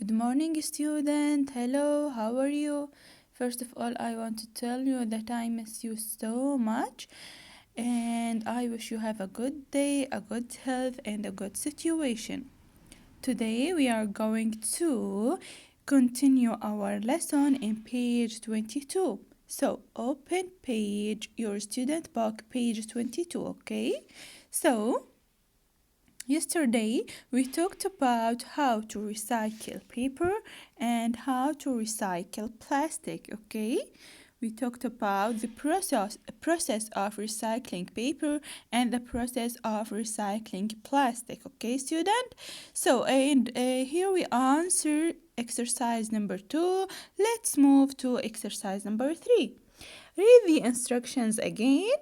Good morning, student. Hello, how are you? First of all, I want to tell you that I miss you so much and I wish you have a good day, a good health, and a good situation. Today, we are going to continue our lesson in page 22. So, open your student book, page 22, okay? So, yesterday, we talked about how to recycle paper and how to recycle plastic, okay? We talked about the process of recycling paper and the process of recycling plastic, okay, student? So, here we answer exercise number 2. Let's move to exercise number 3. Read the instructions again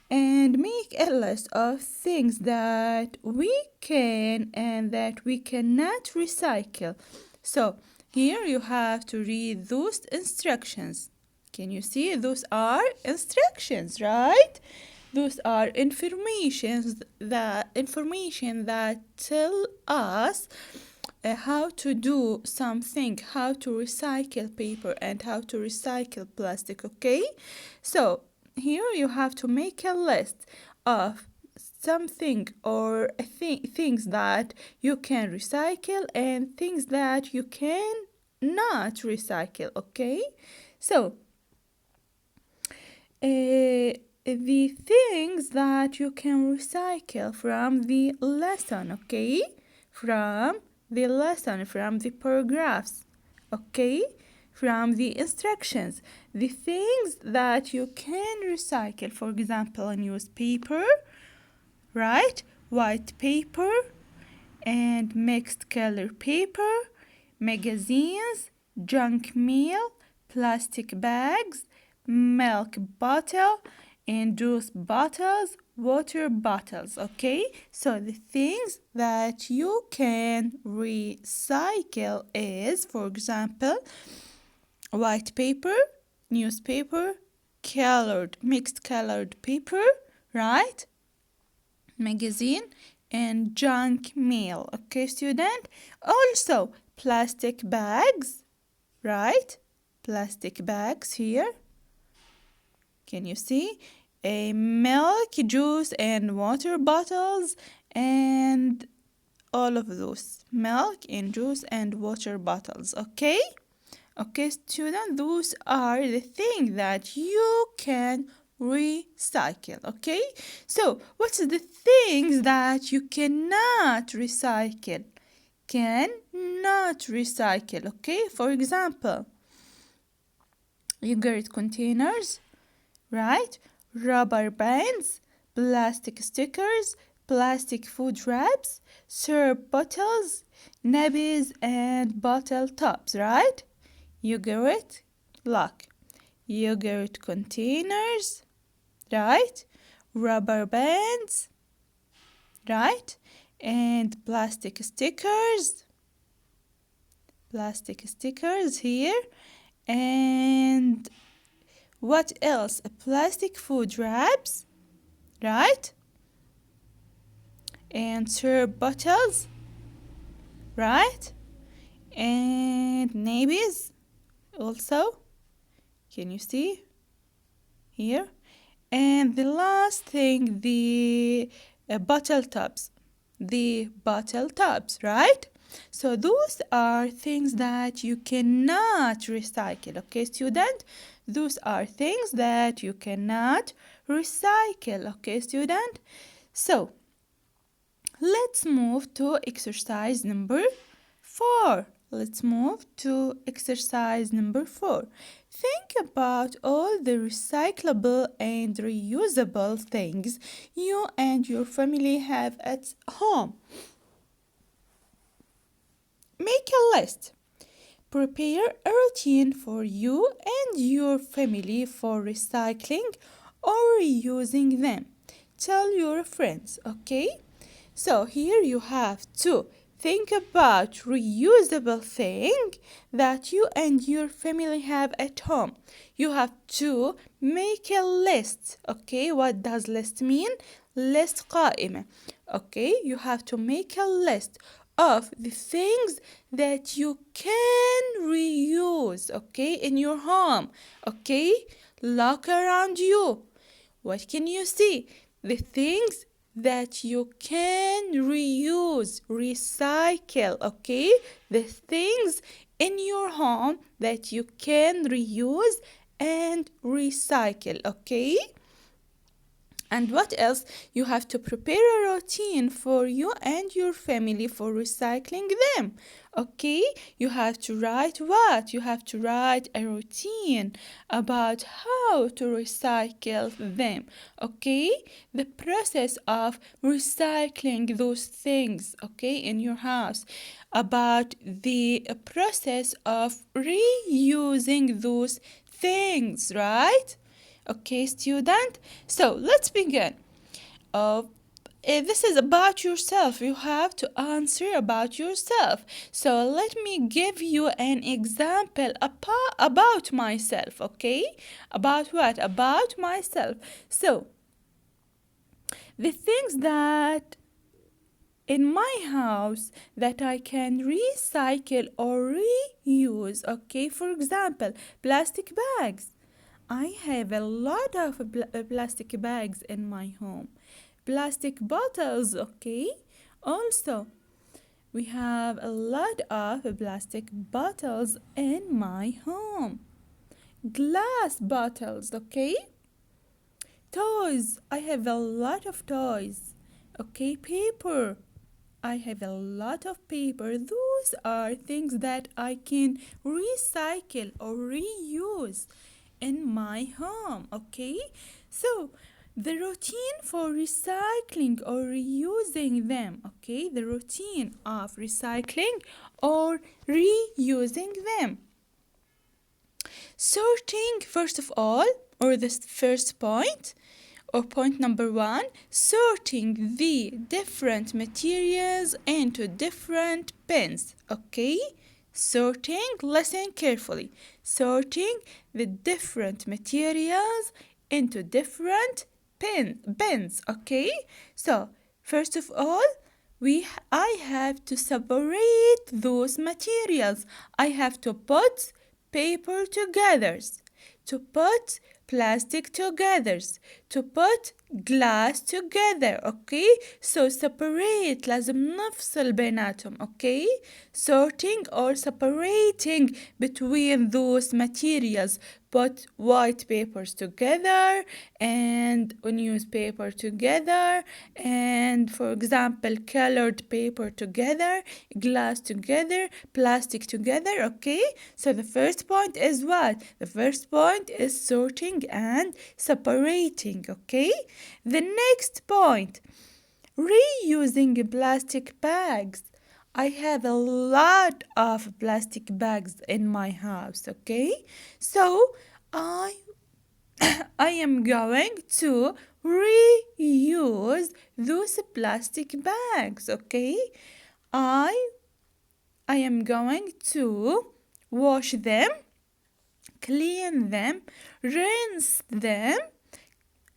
and make a list of things that we can and that we cannot recycle. So here you have to read those instructions. Can you see? Those are instructions, right? Those are information that tell us how to do something, how to recycle paper and how to recycle plastic, okay? So here you have to make a list of something or things that you can recycle and things that you can not recycle, okay? So the things that you can recycle from the lesson, okay? From the lesson, from the paragraphs, okay? From the instructions, the things that you can recycle, for example, newspaper, right? White paper and mixed color paper, magazines, junk mail, plastic bags, milk bottle, and juice bottles, water bottles, okay? So the things that you can recycle is, for example, white paper, newspaper, mixed colored paper, right? Magazine and junk mail, okay, student? Also, plastic bags, right? Plastic bags here. Can you see? Milk, juice, and water bottles, and all of those. Milk and juice and water bottles, okay? Okay, student, those are the things that you can recycle, okay? So, what's the things that you cannot recycle? Cannot recycle, okay? For example, yogurt containers, right? Rubber bands, plastic stickers, plastic food wraps, syrup bottles, nappies, and bottle tops, right? Yogurt containers, right? Rubber bands, right? And plastic stickers here. And what else? Plastic food wraps, right? And syrup bottles, right? And nappies also. Can you see here? And the last thing, the bottle tops, right? So those are things that you cannot recycle, okay, student? Those are things that you cannot recycle, okay, student? So let's move to exercise number 4. Let's move to exercise number 4. Think about all the recyclable and reusable things you and your family have at home. Make a list. Prepare a routine for you and your family for recycling or reusing them. Tell your friends, okay? So here you have to think about reusable thing that you and your family have at home. You have to make a list, okay? What does list mean? List قائمة. Okay, you have to make a list of the things that you can reuse, okay, in your home, okay? Look around you. What can you see? The things that you can reuse, recycle, okay? The things in your home that you can reuse and recycle, okay? And what else? You have to prepare a routine for you and your family for recycling them. Okay? You have to write what? You have to write a routine about how to recycle them. Okay? The process of recycling those things, okay, in your house. About the process of reusing those things, right? Okay, student. So let's begin. This is about yourself. You have to answer about yourself. So let me give you an example about myself. Okay, about what? About myself. So the things that in my house that I can recycle or reuse. Okay, for example, plastic bags. I have a lot of plastic bags in my home. Plastic bottles, okay? Also, we have a lot of plastic bottles in my home. Glass bottles, okay? Toys, I have a lot of toys. Okay, paper. I have a lot of paper. Those are things that I can recycle or reuse in my home, okay? So the routine for recycling or reusing them, okay? The routine of recycling or reusing them. Sorting, first of all, or the first point, or point number 1, sorting the different materials into different bins, okay? Sorting, listen carefully. Sorting the different materials into different bins, okay? So, first of all, I have to separate those materials. I have to put paper together, to put plastic together, to put glass together, okay? So separate, لازم نفصل بيناتهم, okay? Sorting or separating between those materials. Put white papers together and newspaper together, and for example colored paper together, glass together, plastic together, okay? So the first point is what? The first point is sorting and separating, okay? The next point, reusing plastic bags. I have a lot of plastic bags in my house, okay? So I am going to reuse those plastic bags, okay? I am going to wash them, clean them, rinse them,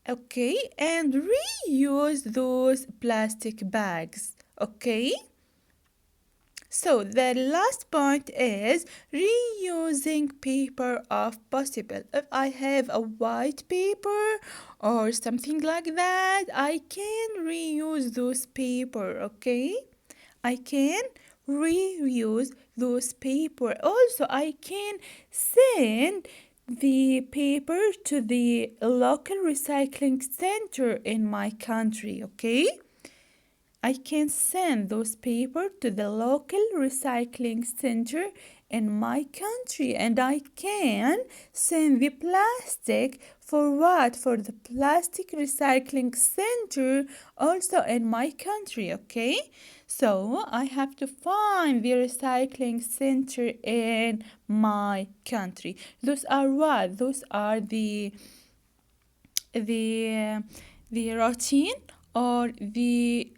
okay, and reuse those plastic bags, okay? So the last point is reusing paper if possible. If I have a white paper or something like that, I can reuse those paper, okay? I can reuse those paper. Also, I can send the paper to the local recycling center in my country, okay? I can send those paper to the local recycling center in my country, and I can send the plastic for what? For the plastic recycling center also in my country, okay? So I have to find the recycling center in my country. Those are what? Those are the routine or the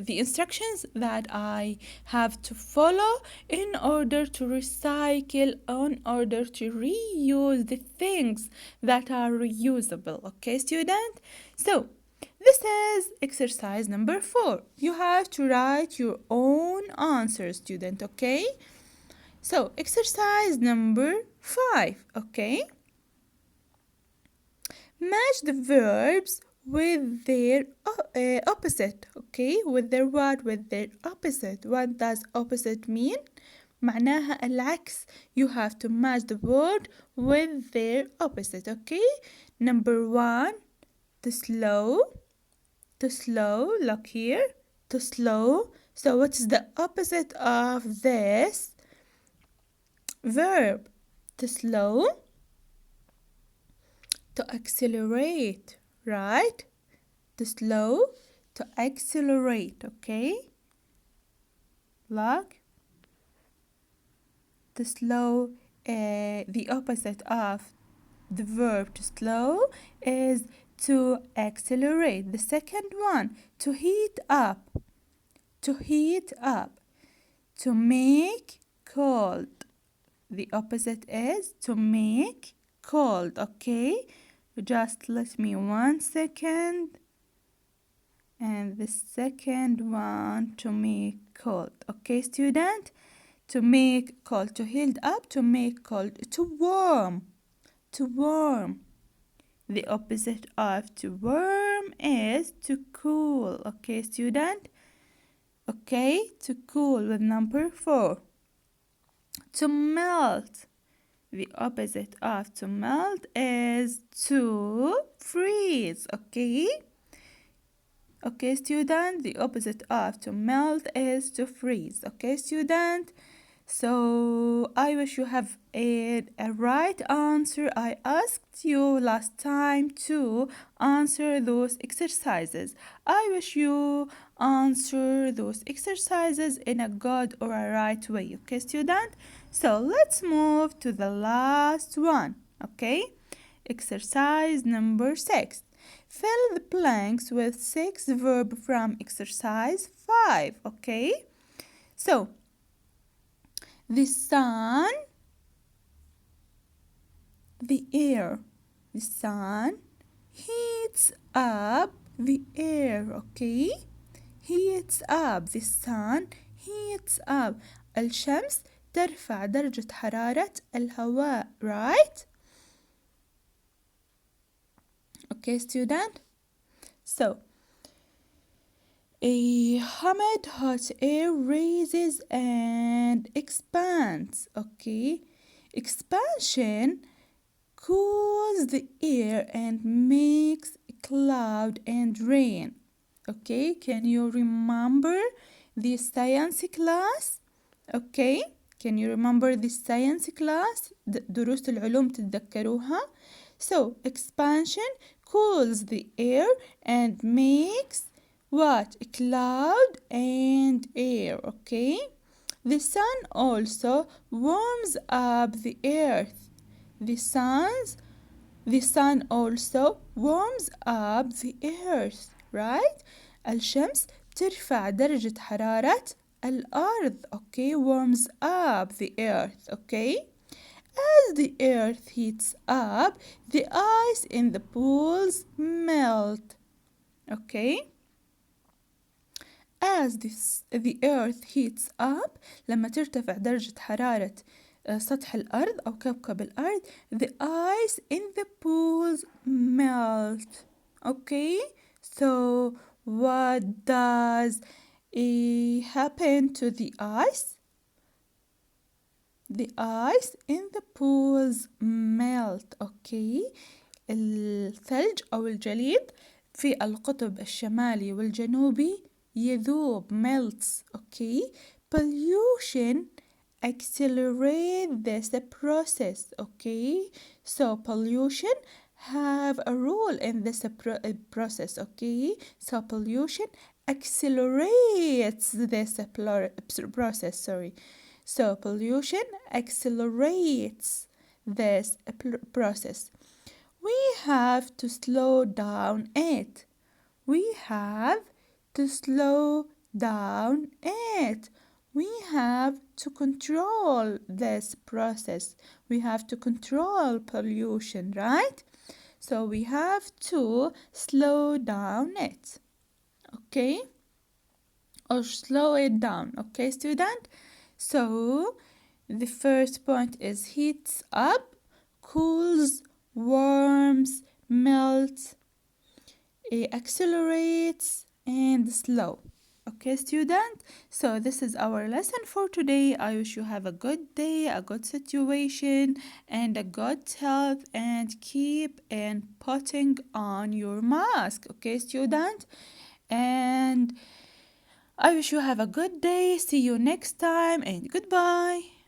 instructions that I have to follow in order to recycle, in order to reuse the things that are reusable, okay, student? So This is exercise number 4. You have to write your own answer, student, okay? So, exercise number 5, okay? Match the verbs with their opposite, okay? With their what? With their opposite. What does opposite mean? معناها العكس. You have to match the word with their opposite, okay? Number 1, to slow. To slow, look here. To slow. So what is the opposite of this verb? To slow. To accelerate, right? To slow, to accelerate, okay? Look. To slow, the opposite of the verb to slow is to accelerate. The second one, to heat up. To heat up. To make cold. The opposite is to make cold, okay? Just let me 1 second. And the second one, to make cold. Okay, student? To make cold, to heat up, to make cold, to warm. To warm. The opposite of to warm is to cool. Okay, student? Okay, to cool with number 4. To melt. The opposite of to melt is to freeze. Okay? Okay, student? The opposite of to melt is to freeze. Okay, student? So I wish you have a right answer. I asked you last time to answer those exercises. I wish you answer those exercises in a good or a right way. Okay, student? So let's move to the last one. Okay? Exercise number 6. Fill the blanks with 6 verbs from exercise 5. Okay? So the sun, the air. The sun heats up the air, okay? Heats up. The sun heats up. الشمس ترفع درجة حرارة الهواء, right? Okay, student? So, a humid hot air raises and expands, okay? Expansion cools the air and makes cloud and rain. Okay, can you remember the science class? Okay, can you remember the science class? دروس العلوم تتذكروها? So, expansion cools the air and makes what? Cloud and air, okay? The sun also warms up the earth. The sun also warms up the earth, right? الشمس ترفع درجة حرارة الأرض, okay? Warms up the earth, okay? As the earth heats up, the ice in the pools melt, okay? As the earth heats up, لما ترتفع درجة حرارة سطح الأرض أو كوكب الأرض, the ice in the pools melt. Okay, so what does happen to the ice? The ice in the pools melt. Okay, الثلج أو الجليد في القطب الشمالي والجنوبي يذوب, melts. Okay, pollution accelerate this process. Okay, so pollution have a role in this process. Okay, so pollution accelerates this process. Sorry, so pollution accelerates this process. We have to slow down it. We have to slow down it. We have to control this process. We have to control pollution, right? So we have to slow down it. Okay? Or slow it down. Okay, student? So the first point is heats up, cools, warms, melts, accelerates, and slow. Okay, student? So this is our lesson for today. I wish you have a good day, a good situation, and a good health, and keep and putting on your mask. Okay, student? And I wish you have a good day. See you next time, and goodbye.